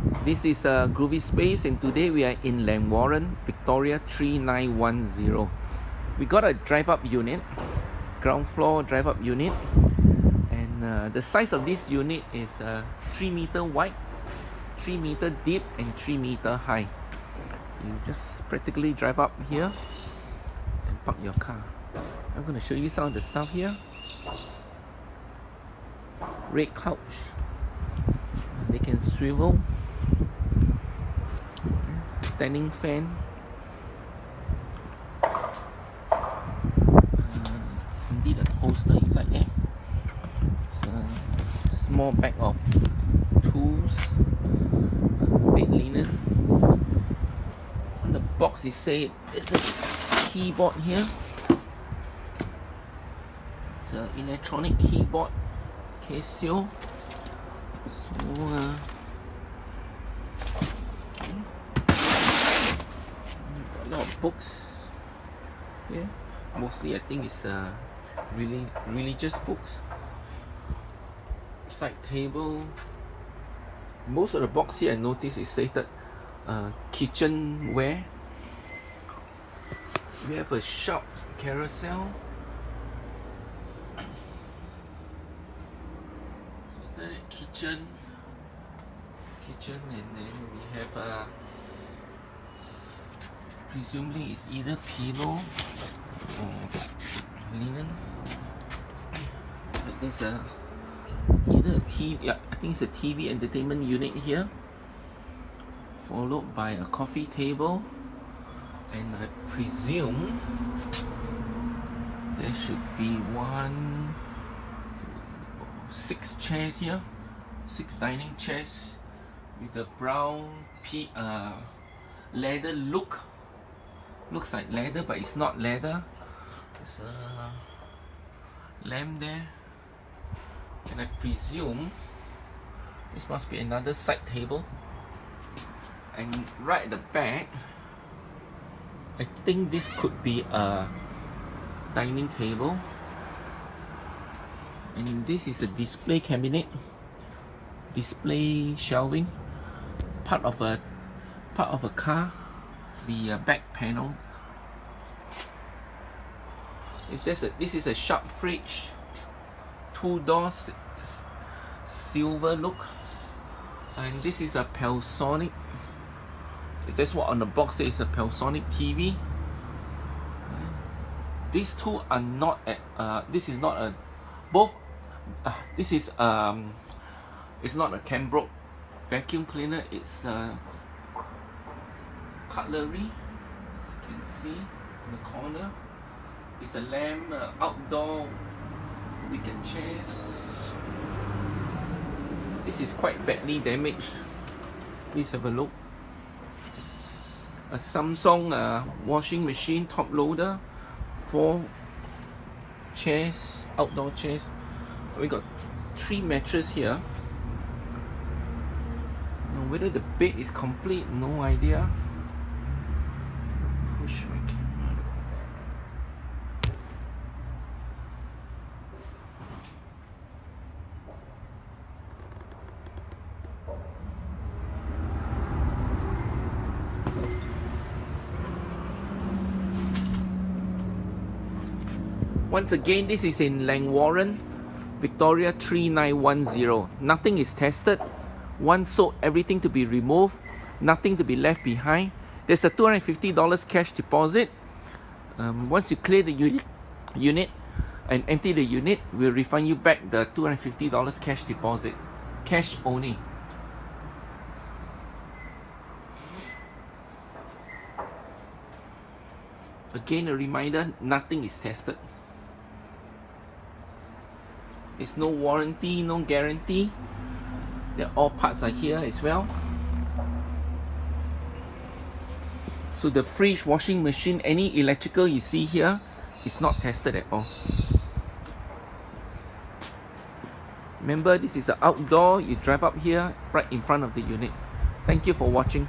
This is Groovy Space, and today we are in Langwa, Victoria 3910. We got a drive-up unit, ground floor drive-up unit, and the size of this unit is 3 meter wide, 3 meter deep, and 3 meter high. You just practically drive up here and park your car. I'm going to show you some of the stuff here. Red couch. They can swivel. Standing fan. It's indeed a holster inside there. It's a small bag of tools. Bed linen. On the box it said there's a keyboard here. It's an electronic keyboard, Casio. So okay. Got a lot of books here. Mostly I think it's really religious books. Side table. Most of the box here I noticed is stated kitchenware. We have a sharp carousel. So that kitchen, and then we have presumably it's either pillow or linen. But there's either a TV, yeah, I think it's a TV entertainment unit here, followed by a coffee table, and I presume there should be 6 chairs here, 6 dining chairs with a brown leather look. Looks like leather, but it's not leather. There's a lamp there, and I presume this must be another side table. And right at the back, I think this could be a dining table, and this is a display cabinet, display shelving, part of a car. The back panel. This is a sharp fridge, 2 doors, silver look, and this is a Panasonic. That's what on the box says, a Panasonic TV. These two are not at. This is not a. Both. This is It's not a Cambrook vacuum cleaner. It's Cutlery, as you can see in the corner. It's a lamp, outdoor wicker chairs. This is quite badly damaged. Please have a look. A Samsung washing machine top loader, 4 chairs, outdoor chairs. We got 3 mattresses here. Now, whether the bed is complete, no idea. Push my camera. Once again, this is in Langwa, Victoria 3910. Nothing is tested. Once sold, everything to be removed, nothing to be left behind. There's a $250 cash deposit. Once you clear the unit and empty the unit, we'll refund you back the $250 cash deposit. Cash only. Again, a reminder, nothing is tested. There's no warranty, no guarantee. All parts are here as well. So the fridge, washing machine, any electrical you see here is not tested at all. Remember, this is the outdoor. You drive up here right in front of the unit. Thank you for watching.